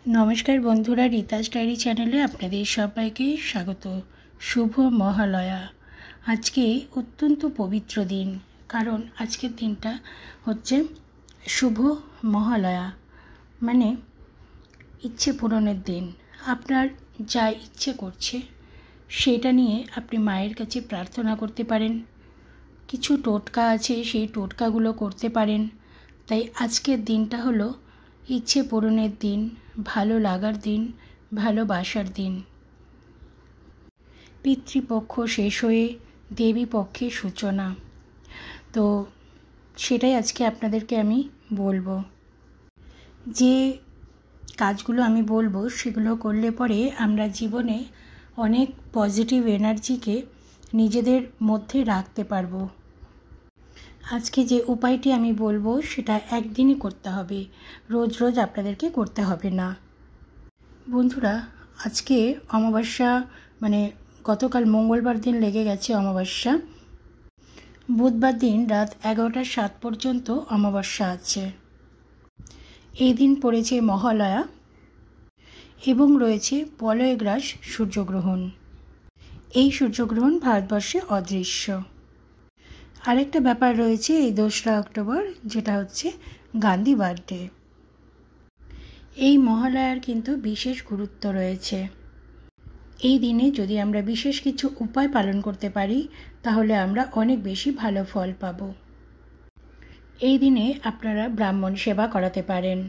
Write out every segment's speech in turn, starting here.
नमस्कार बंधुरा रीतास डायरी चैनेले आपनादेर सबाइके स्वागत। शुभ महालया। आज के अत्यंत पवित्र दिन, कारण आजकेर दिनटा हच्छे शुभ महालया, माने इच्छे पूरণের दिन। आपनार जा इच्छे करछे सेटा निये आपनि मायेर काछे प्रार्थना करते पारेन। किछु टोटका आछे सेई टोटकागुलो करते पारेन। ताई आजकेर दिनटा हलो इच्छे पूरণের दिन, भालो लागार दिन, भालोबासार दिन। पितृपक्ष शेष हये देवी पक्षे सूचना। तो सेटाई आजके आपनादेरके आमी बोलबो। जे काजगुलो आमी बोलबो सेगुलो करले परे आमरा जीवने अनेक पजिटिव एनार्जिके निजेदेर मध्य राखते पारबो। आज के जे उपायटी आमी बोलबो सेटा एकदिनই करते हबे, रोज रोज आपनादेरके करते हबे ना। बंधुरा आज के अमाबस्या माने गतकाल मंगलबार दिन लेगे गेछे अमाबस्या। बुधबार दिन रात 11टा 7 पर्यन्त अमाबस्या आछे। এই दिन पड़ेছে महालया एवं रयेছে বলয়গ্রাস सूर्यग्रहण। এই सूर्यग्रहण भारतवर्षे अदृश्य। आरेकटा ব্যাপার রয়েছে এই 2রা অক্টোবর, যেটা হচ্ছে গান্ধী বার্থডে। এই মহালয়ার কিন্তু বিশেষ গুরুত্ব রয়েছে। এই দিনে যদি আমরা বিশেষ কিছু উপায় পালন করতে পারি তাহলে আমরা অনেক বেশি ভালো ফল পাব। এই দিনে আপনারা ব্রাহ্মণ সেবা করাতে পারেন।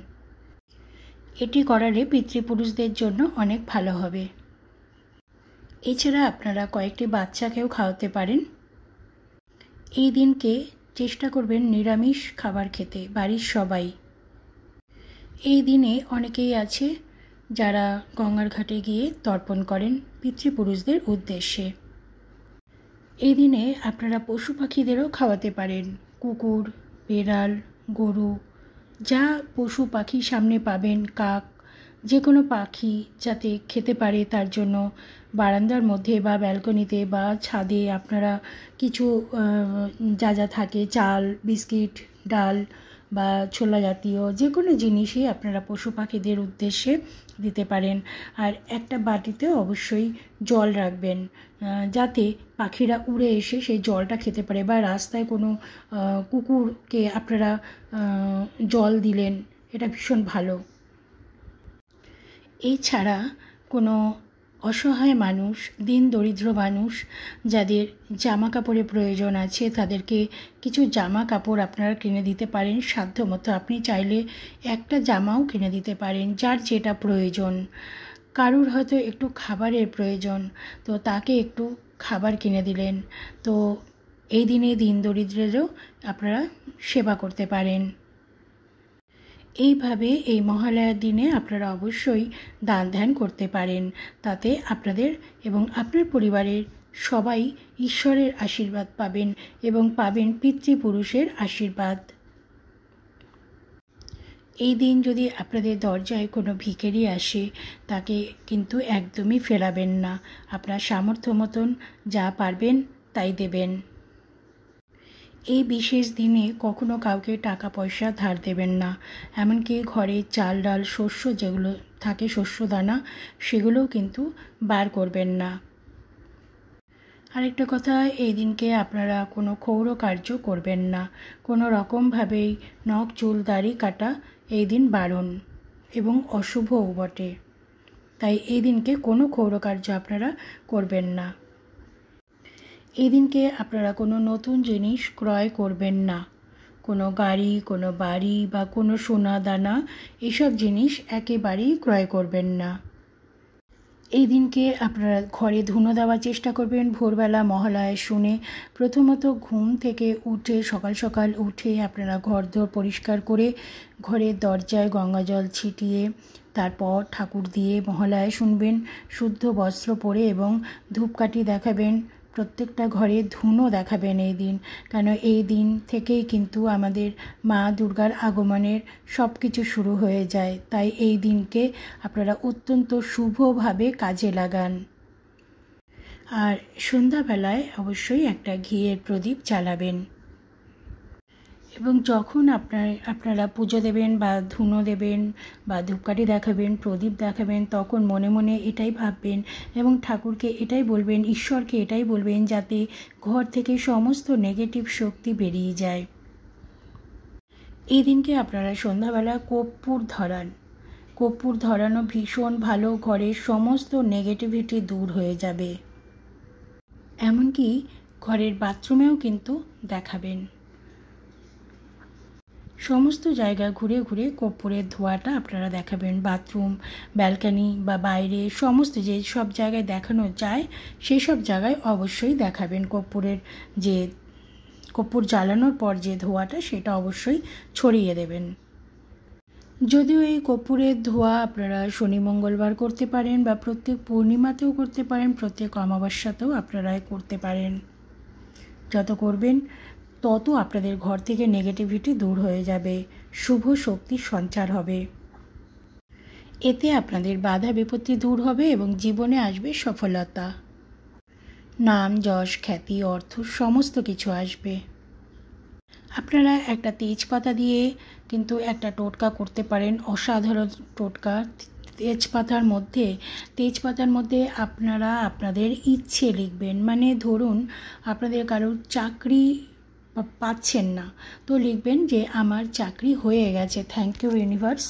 এটি করালে পিতৃপুরুষদের জন্য অনেক ভালো হবে। এছাড়া আপনারা কয়েকটি বাচ্চাকেও খাওয়াতে পারেন। এই দিনকে চেষ্টা করবেন নিরামিষ খাবার খেতে বাড়ির সবাই। এই দিনে অনেকেই আছে যারা গঙ্গার ঘাটে গিয়ে তর্পণ করেন পিতৃপুরুষদের উদ্দেশ্যে। এই দিনে আপনারা পশু পাখিদেরও খাওয়াতে পারেন। কুকুর, বেড়াল, গরু, যা পশু পাখি সামনে পাবেন, কাক, যে কোনো পাখি যাতে খেতে পারে তার জন্য বারান্দার মধ্যে বা ব্যালকনিতে বা ছাদে আপনারা কিছু যা যা থাকে চাল, বিস্কিট, ডাল বা ছোলা জাতীয় যে কোনো জিনিসই আপনারা পশু পাখিদের উদ্দেশ্যে দিতে পারেন। আর একটা বাটিতে অবশ্যই জল রাখবেন যাতে পাখিরা উড়ে এসে সেই জলটা খেতে পারে। বা রাস্তায় কোনো কুকুরকে আপনারা জল দিলেন, এটা ভীষণ ভালো। এছাড়া কোনো অসহায় মানুষ, দিন দরিদ্র মানুষ যাদের জামা কাপড়ের প্রয়োজন আছে তাদেরকে কিছু জামা কাপড় আপনারা কিনে দিতে পারেন সাধ্যমতো। আপনি চাইলে একটা জামাও কিনে দিতে পারেন, যার যেটা প্রয়োজন। কারুর হয়তো একটু খাবারের প্রয়োজন, তো তাকে একটু খাবার কিনে দিলেন। তো এই দিনে দিন দরিদ্রেরও আপনারা সেবা করতে পারেন। এইভাবে এই মহালয়ার দিনে আপনারা অবশ্যই দান ধ্যান করতে পারেন। তাতে আপনাদের এবং আপনার পরিবারের সবাই ঈশ্বরের আশীর্বাদ পাবেন এবং পাবেন পিতৃপুরুষের আশীর্বাদ। এই দিন যদি আপনাদের দরজায় কোনো ভিখারি আসে তাকে কিন্তু একদমই ফেরাবেন না। আপনার সামর্থ্য মতন যা পারবেন তাই দেবেন। এই বিশেষ দিনে কখনো কাউকে টাকা পয়সা ধার দেবেন না। এমনকি ঘরে চাল ডাল শস্য যেগুলো থাকে, শস্য দানা, সেগুলোও কিন্তু বার করবেন না। আরেকটা কথা, এই দিনকে আপনারা কোনো ক্ষৌর কার্য করবেন না। কোনো রকমভাবেই নখ চুল দাড়ি কাটা এই দিন বারণ এবং অশুভও বটে। তাই এই দিনকে কোনো ক্ষৌর কার্য আপনারা করবেন না। এই দিনকে আপনারা কোনো নতুন জিনিস ক্রয় করবেন না। কোনো গাড়ি, কোনো বাড়ি বা কোনো সোনা দানা এসব জিনিস একেবারেই ক্রয় করবেন না। এই দিনকে আপনারা ঘরে ধুনো দেওয়ার চেষ্টা করবেন ভোরবেলা মহালয়া শুনে। প্রথমত ঘুম থেকে উঠে সকাল সকাল উঠে আপনারা ঘরদোর পরিষ্কার করে ঘরের দরজায় গঙ্গা জল ছিটিয়ে তারপর ঠাকুর দিয়ে মহালয়া শুনবেন। শুদ্ধ বস্ত্র পরে এবং ধূপকাঠি দেখাবেন। প্রত্যেকটা ঘরে ধুনো দেখাবেন এই দিন, কেন এই দিন থেকেই কিন্তু আমাদের মা দুর্গার আগমনের সব কিছু শুরু হয়ে যায়। তাই এই দিনকে আপনারা অত্যন্ত শুভভাবে কাজে লাগান। আর সন্ধ্যাবেলায় অবশ্যই একটা ঘিয়ের প্রদীপ জ্বালাবেন। এবং যখন আপনারা পুজো দেবেন বা ধুনো দেবেন বা ধূপকাঠি দেখাবেন, প্রদীপ দেখাবেন, তখন মনে মনে এটাই ভাববেন এবং ঠাকুরকে এটাই বলবেন, ঈশ্বরকে এটাই বলবেন যাতে ঘর থেকে সমস্ত নেগেটিভ শক্তি বেরিয়ে যায়। এই দিনকে আপনারা সন্ধ্যাবেলা কর্পূর ধরান। কর্পূর ধরানো ভীষণ ভালো, ঘরের সমস্ত নেগেটিভিটি দূর হয়ে যাবে। এমনকি ঘরের বাথরুমেও কিন্তু দেখাবেন। সমস্ত জায়গা ঘুরে ঘুরে কর্পূরের ধোঁয়াটা আপনারা দেখাবেন। বাথরুম, ব্যালকনি বা বাইরে সমস্ত যে সব জায়গায় দেখানো যায় সেই সব জায়গায় অবশ্যই দেখাবেন। কর্পূর জ্বালানোর পর যে ধোঁয়াটা সেটা অবশ্যই ছড়িয়ে দেবেন। যদিও এই কর্পূরের ধোঁয়া আপনারা শনি মঙ্গলবার করতে পারেন বা প্রত্যেক পূর্ণিমাতেও করতে পারেন, প্রত্যেক অমাবস্যাতেও আপনারা করতে পারেন। যত করবেন তত আপনাদের ঘর থেকে নেগেটিভিটি দূর হয়ে যাবে, শুভ শক্তির সঞ্চার হবে। এতে আপনাদের বাধা বিপত্তি দূর হবে এবং জীবনে আসবে সফলতা, নাম, যশ, খ্যাতি, অর্থ সমস্ত কিছু আসবে। আপনারা একটা তেজপাতা দিয়ে কিন্তু একটা টোটকা করতে পারেন, অসাধারণ টোটকা। তেজপাতার মধ্যে আপনারা আপনাদের ইচ্ছে লিখবেন। মানে ধরুন আপনাদের কারোর চাকরি পাচ্ছেন না, তো লিখবেন যে আমার চাকরি হয়ে গেছে, থ্যাংক ইউ ইউনিভার্স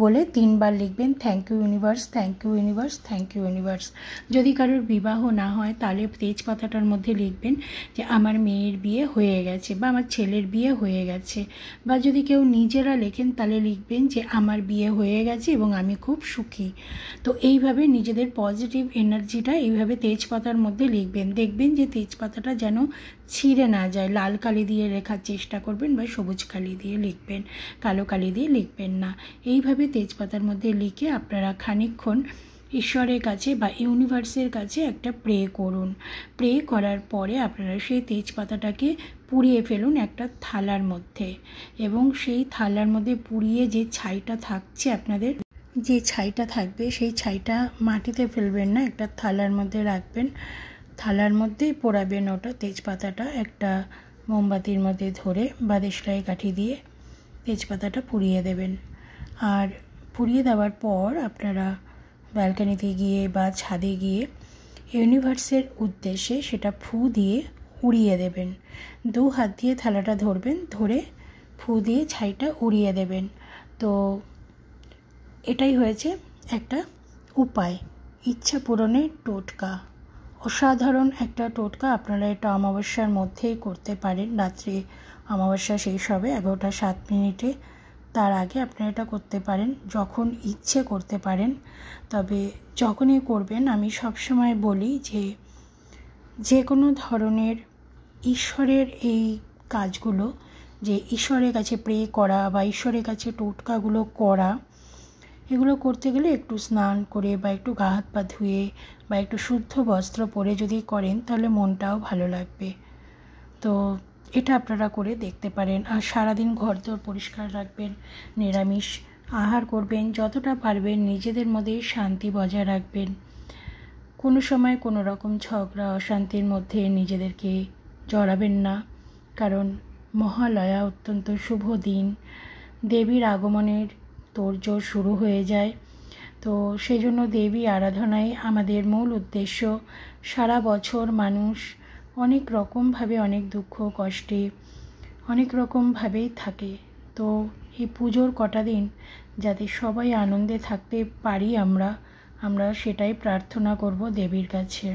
বলে 3 বার লিখবেন, thank you universe, thank you universe, thank you universe. যদি কারোর বিবাহ না হয় তাহলে তেজপাতাটার মধ্যে লিখবেন যে আমার মেয়ের বিয়ে হয়ে গেছে বা আমার ছেলের বিয়ে হয়ে গেছে। বা যদি কেউ নিজেরা লেখেন তাহলে লিখবেন যে আমার বিয়ে হয়ে গেছে এবং আমি খুব সুখী। তো এইভাবে নিজেদের পজিটিভ এনার্জিটা এইভাবে তেজপাতার মধ্যে লিখবেন। দেখবেন যে তেজপাতাটা যেন ছিঁড়ে না যায়। লাল কালি দিয়ে লেখার চেষ্টা করবেন বা সবুজ কালি দিয়ে লিখবেন, কালো কালি দিয়ে লিখবেন না। এইভাবে তেজপাতার মধ্যে লিখে আপনারা খানিকক্ষণ ঈশ্বরের কাছে বা ইউনিভার্সের কাছে একটা প্রে করুন। প্রে করার পরে আপনারা সেই তেজপাতাটাকে পুড়িয়ে ফেলুন একটা থালার মধ্যে, এবং সেই থালার মধ্যে পুড়িয়ে যে ছাইটা থাকছে, আপনাদের যে ছাইটা থাকবে সেই ছাইটা মাটিতে ফেলবেন না, একটা থালার মধ্যে রাখবেন। থালার মধ্যেই পোড়াবেন ওটা তেজপাতাটা, একটা মোমবাতির মধ্যে ধরে বা দেশলাই কাঠি দিয়ে তেজপাতাটা পুড়িয়ে দেবেন। আর পুড়িয়ে দেওয়ার পর আপনারা ব্যালকনিতে গিয়ে বা ছাদে গিয়ে ইউনিভার্সের উদ্দেশ্যে সেটা ফু দিয়ে উড়িয়ে দেবেন। 2 হাত দিয়ে থালাটা ধরবেন, ধরে ফু দিয়ে ছাইটা উড়িয়ে দেবেন। তো এটাই হয়েছে একটা উপায়, ইচ্ছা পূরণের টোটকা। অসাধারণ একটা টোটকা। আপনারা এটা অমাবস্যার মধ্যেই করতে পারেন। রাত্রে অমাবস্যা শেষ হবে 11টা 7 মিনিটে, তার আগে আপনারা এটা করতে পারেন, যখন ইচ্ছে করতে পারেন। তবে যখনই করবেন আমি সবসময় বলি যে কোনো ধরনের ঈশ্বরের এই কাজগুলো, যে ঈশ্বরের কাছে প্রে করা বা ঈশ্বরের কাছে টোটকাগুলো করা, এগুলো করতে গেলে একটু স্নান করে বা একটু গা হাত পা ধুয়ে বা একটু শুদ্ধ বস্ত্র পরে যদি করেন তাহলে মনটাও ভালো লাগবে। তো এটা আপনারা করে দেখতে পারেন। আর সারাদিন ঘরদোর পরিষ্কার রাখবেন, নিরামিষ আহার করবেন, যতটা পারবেন নিজেদের মধ্যে শান্তি বজায় রাখবেন। কোনো সময় কোনো রকম ঝগড়া অশান্তির মধ্যে নিজেদেরকে জড়াবেন না, কারণ মহালয়া অত্যন্ত শুভ দিন, দেবীর আগমনের তোড়জোড় শুরু হয়ে যায়। তো সেই জন্য দেবী আরাধনাই আমাদের মূল উদ্দেশ্য। সারা বছর মানুষ অনেক রকমভাবে অনেক দুঃখ কষ্টে অনেক রকমভাবেই থাকে। তো এই পুজোর কটা দিন যাতে সবাই আনন্দে থাকতে পারি আমরা সেটাই প্রার্থনা করব দেবীর কাছে।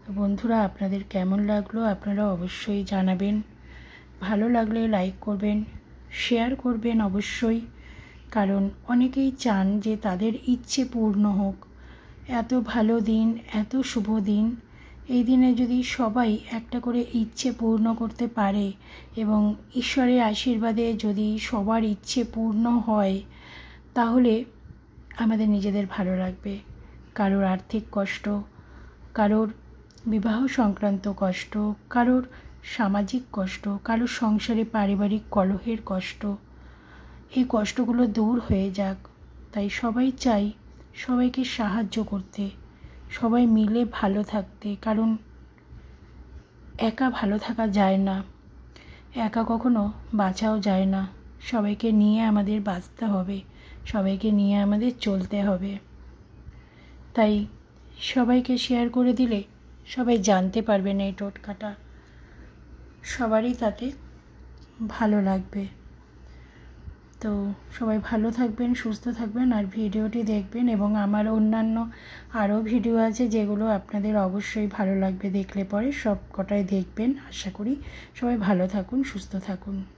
তো বন্ধুরা, আপনাদের কেমন লাগলো আপনারা অবশ্যই জানাবেন। ভালো লাগলে লাইক করবেন, শেয়ার করবেন অবশ্যই, কারণ অনেকেই চান যে তাদের ইচ্ছে পূর্ণ হোক। এত ভালো দিন, এত শুভ দিন, এই দিনে যদি সবাই একটা করে ইচ্ছে পূর্ণ করতে পারে এবং ঈশ্বরের আশীর্বাদে যদি সবার ইচ্ছে পূর্ণ হয়, তাহলে আমাদের নিজেদের ভালো লাগবে। কারোর আর্থিক কষ্ট, কারোর বিবাহ সংক্রান্ত কষ্ট, কারোর সামাজিক কষ্ট, কারোর সংসারে পারিবারিক কলহের কষ্ট, এই কষ্টগুলো দূর হয়ে যাক। তাই সবাই চাই সবাইকে সাহায্য করতে, সবাই মিলে ভালো থাকতে, কারণ একা ভালো থাকা যায় না। একা কখনো বাঁচাও যায় না, সবাইকে নিয়ে আমাদের বাঁচতে হবে, সবাইকে নিয়ে আমাদের চলতে হবে। তাই সবাইকে শেয়ার করে দিলে সবাই জানতে পারবেন এই টোটকাটা, সবারই তাতে ভালো লাগবে। তো সবাই ভালো থাকবেন, সুস্থ থাকবেন, আর ভিডিওটি দেখবেন। এবং আমার অন্যান্য আরও ভিডিও আছে যেগুলো আপনাদের অবশ্যই ভালো লাগবে, দেখলে পরে সব কটাই দেখবেন। আশা করি সবাই ভালো থাকুন, সুস্থ থাকুন।